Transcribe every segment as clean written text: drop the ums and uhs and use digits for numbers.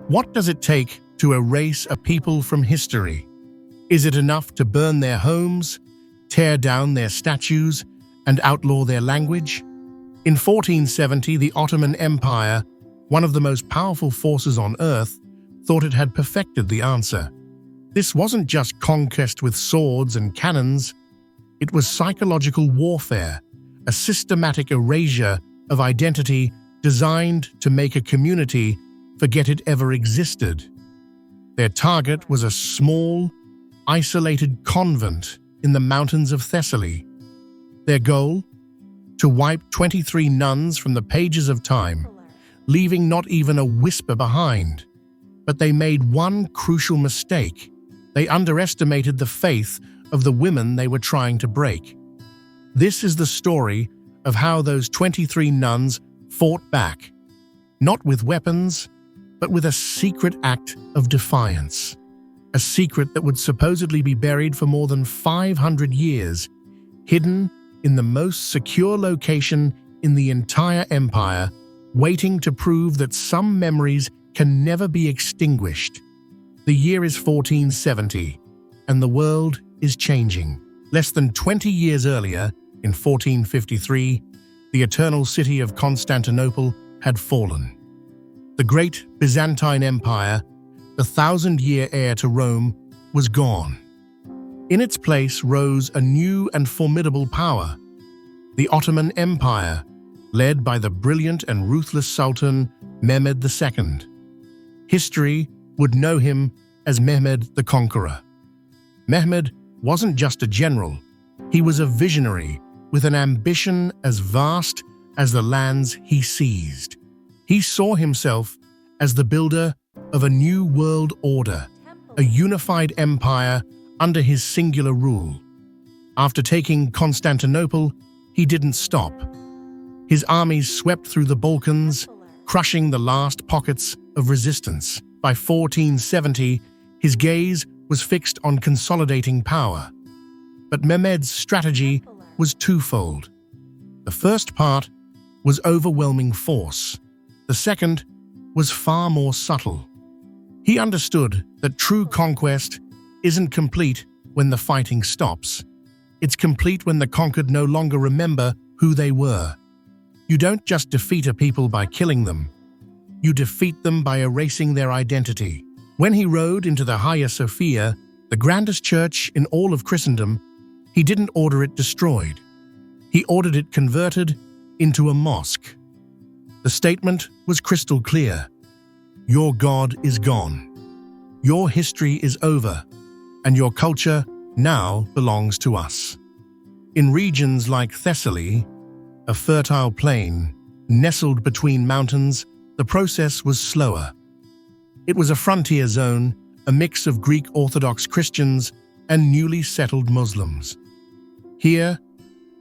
What does it take to erase a people from history? Is it enough to burn their homes, tear down their statues, and outlaw their language? In 1470, the Ottoman Empire, one of the most powerful forces on earth, thought it had perfected the answer. This wasn't just conquest with swords and cannons. It was psychological warfare, a systematic erasure of identity designed to make a community forget it ever existed. Their target was a small, isolated convent in the mountains of Thessaly. Their goal? To wipe 23 nuns from the pages of time, leaving not even a whisper behind. But they made one crucial mistake. They underestimated the faith of the women they were trying to break. This is the story of how those 23 nuns fought back, not with weapons, but with a secret act of defiance. A secret that would supposedly be buried for more than 500 years, hidden in the most secure location in the entire empire, waiting to prove that some memories can never be extinguished. The year is 1470, and the world is changing. Less than 20 years earlier, in 1453, the eternal city of Constantinople had fallen. The great Byzantine Empire, the 1,000-year heir to Rome, was gone. In its place rose a new and formidable power, the Ottoman Empire, led by the brilliant and ruthless Sultan Mehmed II. History would know him as Mehmed the Conqueror. Mehmed wasn't just a general, he was a visionary with an ambition as vast as the lands he seized. He saw himself as the builder of a new world order, a unified empire under his singular rule. After taking Constantinople, he didn't stop. His armies swept through the Balkans, crushing the last pockets of resistance. By 1470, his gaze was fixed on consolidating power. But Mehmed's strategy was twofold. The first part was overwhelming force. The second was far more subtle. He understood that true conquest isn't complete when the fighting stops. It's complete when the conquered no longer remember who they were. You don't just defeat a people by killing them. You defeat them by erasing their identity. When he rode into the Hagia Sophia, the grandest church in all of Christendom, he didn't order it destroyed. He ordered it converted into a mosque. The statement was crystal clear. Your God is gone. Your history is over, and your culture now belongs to us. In regions like Thessaly, a fertile plain nestled between mountains, the process was slower. It was a frontier zone, a mix of Greek Orthodox Christians and newly settled Muslims. Here,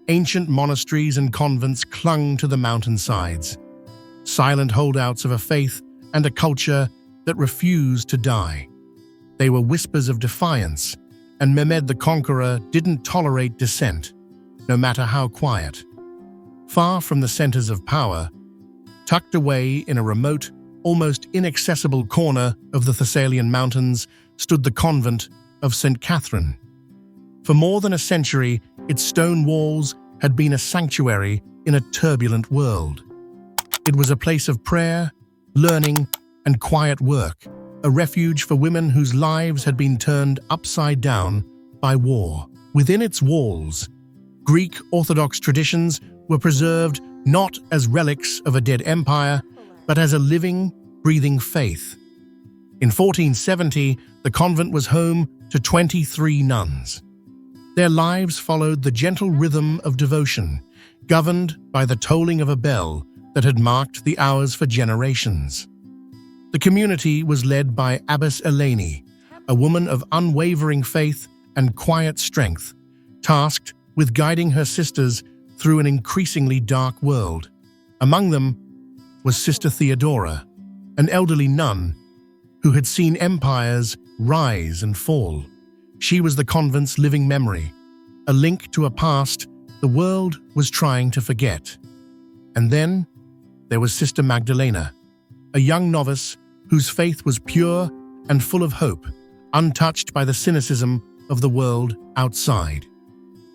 ancient monasteries and convents clung to the mountainsides, silent holdouts of a faith and a culture that refused to die. They were whispers of defiance, and Mehmed the Conqueror didn't tolerate dissent, no matter how quiet. Far from the centers of power, tucked away in a remote, almost inaccessible corner of the Thessalian mountains, stood the convent of St. Catherine. For more than a century, its stone walls had been a sanctuary in a turbulent world. It was a place of prayer, learning, and quiet work, a refuge for women whose lives had been turned upside down by war. Within its walls, Greek Orthodox traditions were preserved not as relics of a dead empire, but as a living, breathing faith. In 1470, the convent was home to 23 nuns. Their lives followed the gentle rhythm of devotion, governed by the tolling of a bell that had marked the hours for generations. The community was led by Abbess Eleni, a woman of unwavering faith and quiet strength, tasked with guiding her sisters through an increasingly dark world. Among them was Sister Theodora, an elderly nun who had seen empires rise and fall. She was the convent's living memory, a link to a past the world was trying to forget. And then there was Sister Magdalena, a young novice whose faith was pure and full of hope, untouched by the cynicism of the world outside.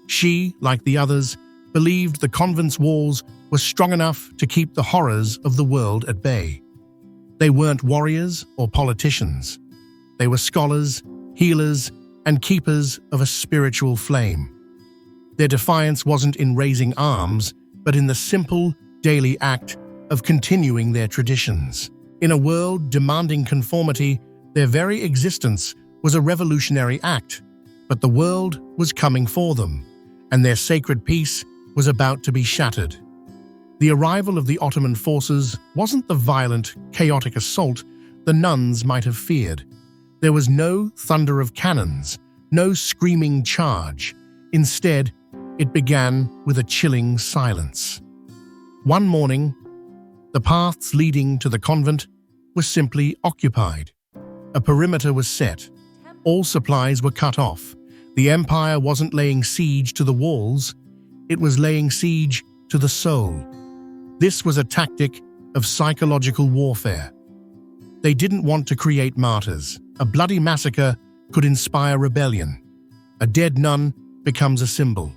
She, like the others, believed the convent's walls were strong enough to keep the horrors of the world at bay. They weren't warriors or politicians. They were scholars, healers, and keepers of a spiritual flame. Their defiance wasn't in raising arms, but in the simple, daily act of continuing their traditions. In a world demanding conformity, their very existence was a revolutionary act, but the world was coming for them, and their sacred peace was about to be shattered. The arrival of the Ottoman forces wasn't the violent, chaotic assault the nuns might have feared. There was no thunder of cannons, no screaming charge. Instead, it began with a chilling silence. One morning, the paths leading to the convent were simply occupied. A perimeter was set. All supplies were cut off. The empire wasn't laying siege to the walls, it was laying siege to the soul. This was a tactic of psychological warfare. They didn't want to create martyrs. A bloody massacre could inspire rebellion. A dead nun becomes a symbol.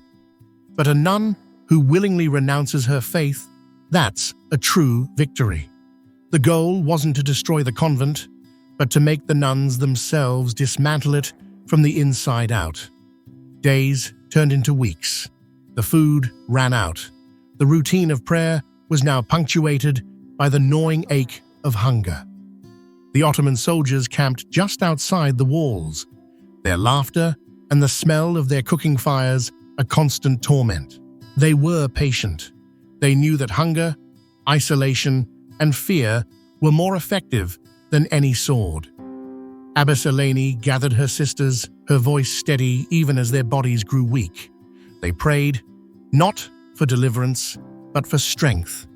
But a nun who willingly renounces her faith, that's a true victory. The goal wasn't to destroy the convent, but to make the nuns themselves dismantle it from the inside out. Days turned into weeks. The food ran out. The routine of prayer was now punctuated by the gnawing ache of hunger. The Ottoman soldiers camped just outside the walls, their laughter and the smell of their cooking fires a constant torment. They were patient. They knew that hunger, isolation, and fear were more effective than any sword. Abyssalaini gathered her sisters, her voice steady even as their bodies grew weak. They prayed, not for deliverance, but for strength.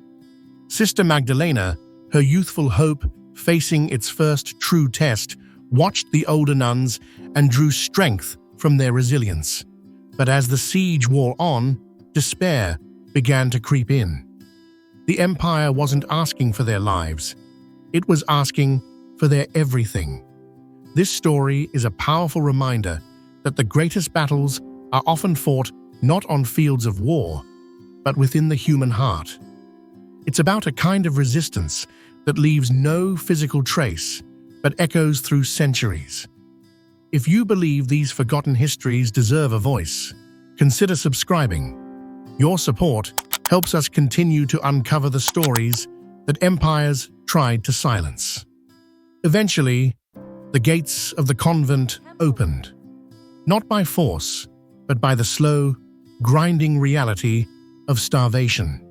Sister Magdalena, her youthful hope facing its first true test, watched the older nuns and drew strength from their resilience. But as the siege wore on, despair began to creep in. The empire wasn't asking for their lives. It was asking for their everything. This story is a powerful reminder that the greatest battles are often fought not on fields of war, but within the human heart. It's about a kind of resistance that leaves no physical trace, but echoes through centuries. If you believe these forgotten histories deserve a voice, consider subscribing. Your support helps us continue to uncover the stories that empires tried to silence. Eventually, the gates of the convent opened, not by force, but by the slow, grinding reality of starvation.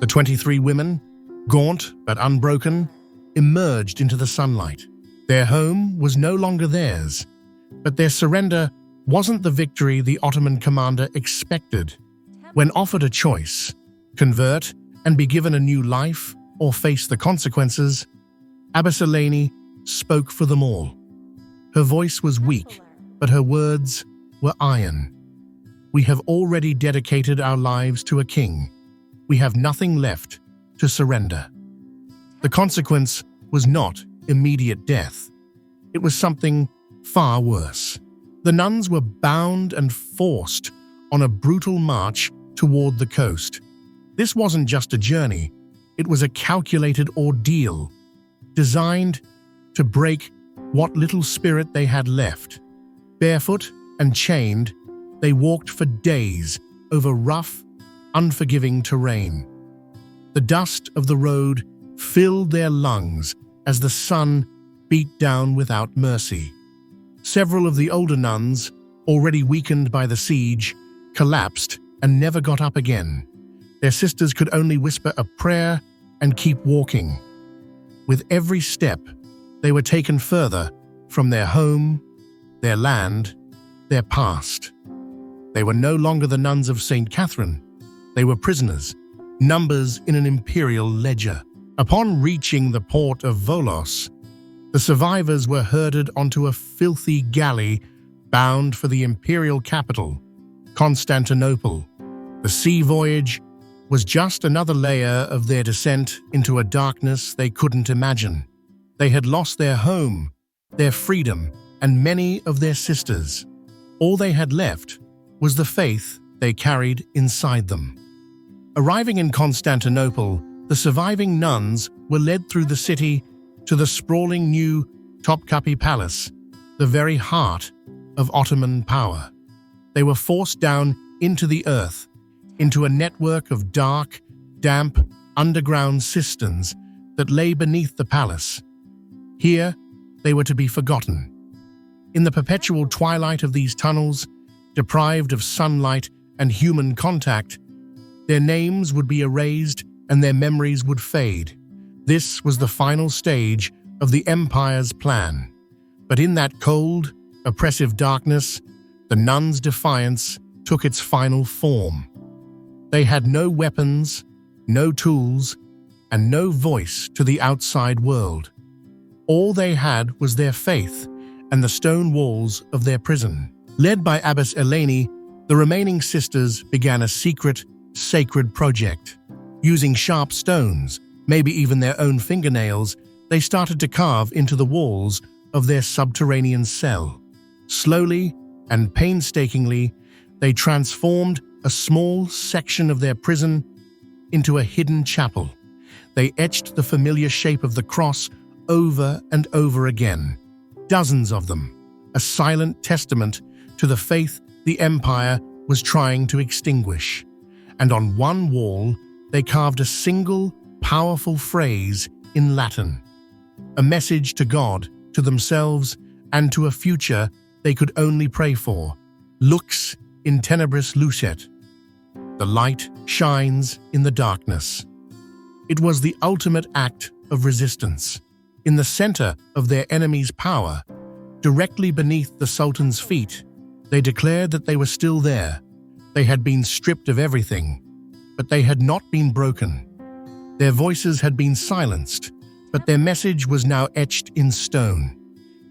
The 23 women, gaunt but unbroken, emerged into the sunlight. Their home was no longer theirs, but their surrender wasn't the victory the Ottoman commander expected. When offered a choice, convert and be given a new life or face the consequences, Abyssalaini spoke for them all. Her voice was weak, but her words were iron. We have already dedicated our lives to a king. We have nothing left to surrender. The consequence was not immediate death. It was something far worse. The nuns were bound and forced on a brutal march toward the coast. This wasn't just a journey, it was a calculated ordeal, designed to break what little spirit they had left. Barefoot and chained, they walked for days over rough, unforgiving terrain. The dust of the road filled their lungs as the sun beat down without mercy. Several of the older nuns, already weakened by the siege, collapsed and never got up again. Their sisters could only whisper a prayer and keep walking. With every step, they were taken further from their home, their land, their past. They were no longer the nuns of St. Catherine. They were prisoners, numbers in an imperial ledger. Upon reaching the port of Volos, the survivors were herded onto a filthy galley bound for the imperial capital, Constantinople. The sea voyage was just another layer of their descent into a darkness they couldn't imagine. They had lost their home, their freedom, and many of their sisters. All they had left was the faith they carried inside them. Arriving in Constantinople, the surviving nuns were led through the city to the sprawling new Topkapi Palace, the very heart of Ottoman power. They were forced down into the earth, into a network of dark, damp, underground cisterns that lay beneath the palace. Here, they were to be forgotten. In the perpetual twilight of these tunnels, deprived of sunlight and human contact, their names would be erased and their memories would fade. This was the final stage of the empire's plan. But in that cold, oppressive darkness, the nuns' defiance took its final form. They had no weapons, no tools, and no voice to the outside world. All they had was their faith and the stone walls of their prison. Led by Abbess Eleni, the remaining sisters began a secret, sacred project. Using sharp stones, maybe even their own fingernails, they started to carve into the walls of their subterranean cell. Slowly and painstakingly, they transformed a small section of their prison into a hidden chapel. They etched the familiar shape of the cross over and over again, dozens of them, a silent testament to the faith the empire was trying to extinguish. And on one wall, they carved a single, powerful phrase in Latin, a message to God, to themselves, and to a future they could only pray for. Lux in Tenebris Lucet. The light shines in the darkness. It was the ultimate act of resistance. In the center of their enemy's power, directly beneath the Sultan's feet, they declared that they were still there. They had been stripped of everything, but they had not been broken. Their voices had been silenced, but their message was now etched in stone.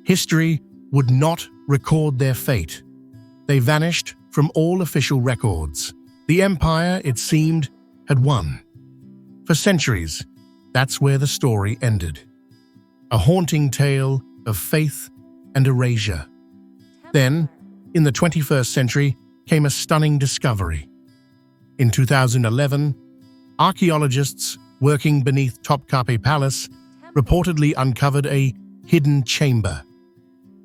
History would not record their fate. They vanished from all official records. The empire, it seemed, had won. For centuries, that's where the story ended. A haunting tale of faith and erasure. Then, in the 21st century, came a stunning discovery. In 2011, archaeologists working beneath Topkapi Palace reportedly uncovered a hidden chamber.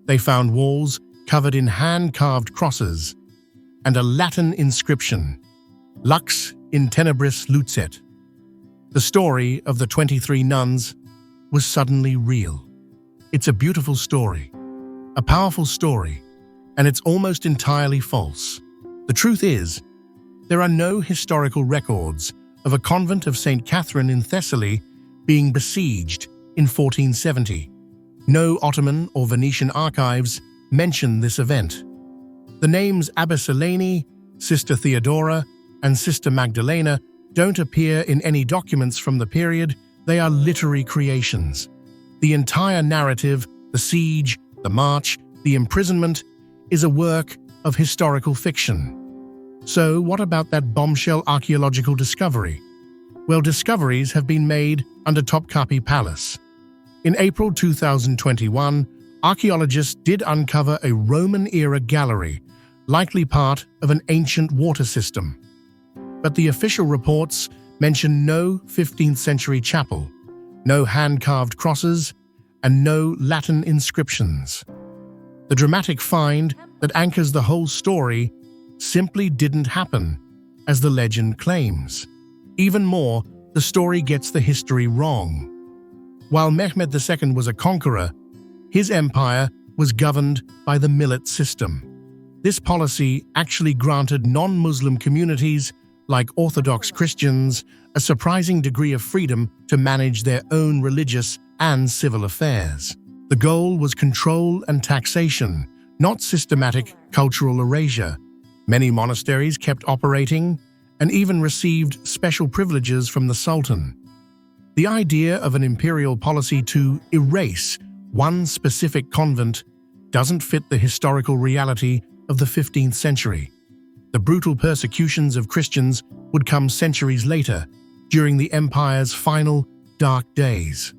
They found walls covered in hand-carved crosses and a Latin inscription, Lux in Tenebris Lucet. The story of the 23 nuns was suddenly real. It's a beautiful story, a powerful story, and it's almost entirely false. The truth is, there are no historical records of a convent of St. Catherine in Thessaly being besieged in 1470. No Ottoman or Venetian archives mention this event. The names Abbess Eleni, Sister Theodora, and Sister Magdalena don't appear in any documents from the period. They are literary creations. The entire narrative, the siege, the march, the imprisonment, is a work of historical fiction. So what about that bombshell archaeological discovery? Well, discoveries have been made under Topkapi Palace. In April 2021, archaeologists did uncover a Roman-era gallery, likely part of an ancient water system. But the official reports mention no 15th century chapel, no hand-carved crosses, and no Latin inscriptions. The dramatic find that anchors the whole story simply didn't happen, as the legend claims. Even more, the story gets the history wrong. While Mehmed II was a conqueror, his empire was governed by the millet system. This policy actually granted non-Muslim communities, like Orthodox Christians, a surprising degree of freedom to manage their own religious and civil affairs. The goal was control and taxation, not systematic cultural erasure. Many monasteries kept operating and even received special privileges from the Sultan. The idea of an imperial policy to erase one specific convent doesn't fit the historical reality of the 15th century. The brutal persecutions of Christians would come centuries later, during the empire's final dark days.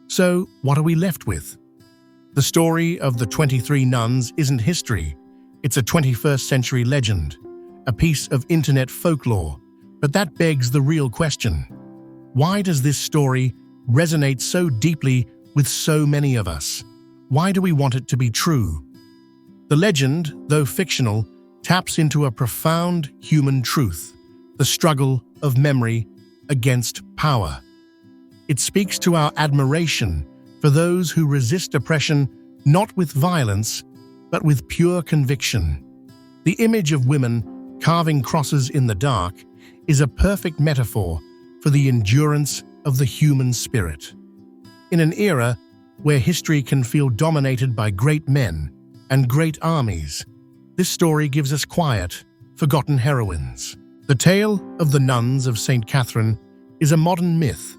So, what are we left with? The story of the 23 nuns isn't history. It's a 21st century legend, a piece of internet folklore. But that begs the real question. Why does this story resonate so deeply with so many of us? Why do we want it to be true? The legend, though fictional, taps into a profound human truth, the struggle of memory against power. It speaks to our admiration for those who resist oppression not with violence, but with pure conviction. The image of women carving crosses in the dark is a perfect metaphor for the endurance of the human spirit. In an era where history can feel dominated by great men and great armies, this story gives us quiet, forgotten heroines. The tale of the nuns of St. Catherine is a modern myth,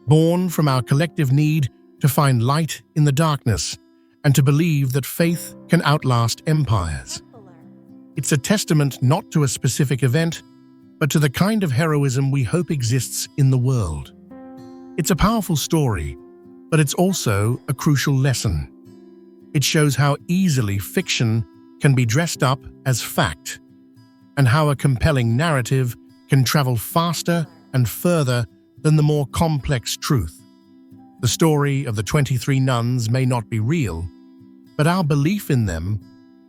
born from our collective need to find light in the darkness and to believe that faith can outlast empires. It's a testament not to a specific event, but to the kind of heroism we hope exists in the world. It's a powerful story, but it's also a crucial lesson. It shows how easily fiction can be dressed up as fact, and how a compelling narrative can travel faster and further than the more complex truth. The story of the 23 nuns may not be real, but our belief in them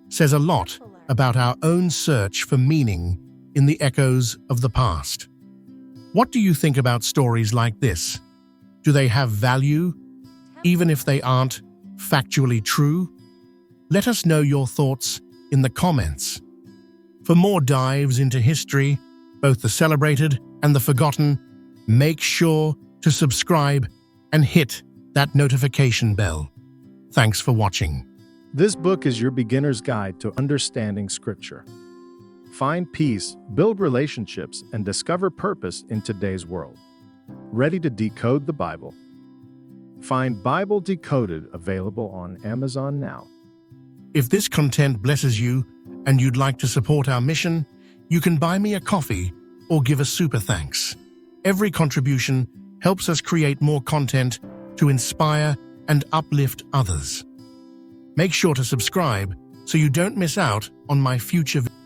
says a lot about our own search for meaning in the echoes of the past. What do you think about stories like this? Do they have value, even if they aren't factually true? Let us know your thoughts in the comments. For more dives into history, both the celebrated and the forgotten, make sure to subscribe and hit that notification bell. Thanks for watching. This book is your beginner's guide to understanding Scripture. Find peace, build relationships, and discover purpose in today's world. Ready to decode the Bible? Find Bible Decoded available on Amazon now. If this content blesses you and you'd like to support our mission, you can buy me a coffee or give a super thanks. Every contribution helps us create more content to inspire and uplift others. Make sure to subscribe so you don't miss out on my future videos.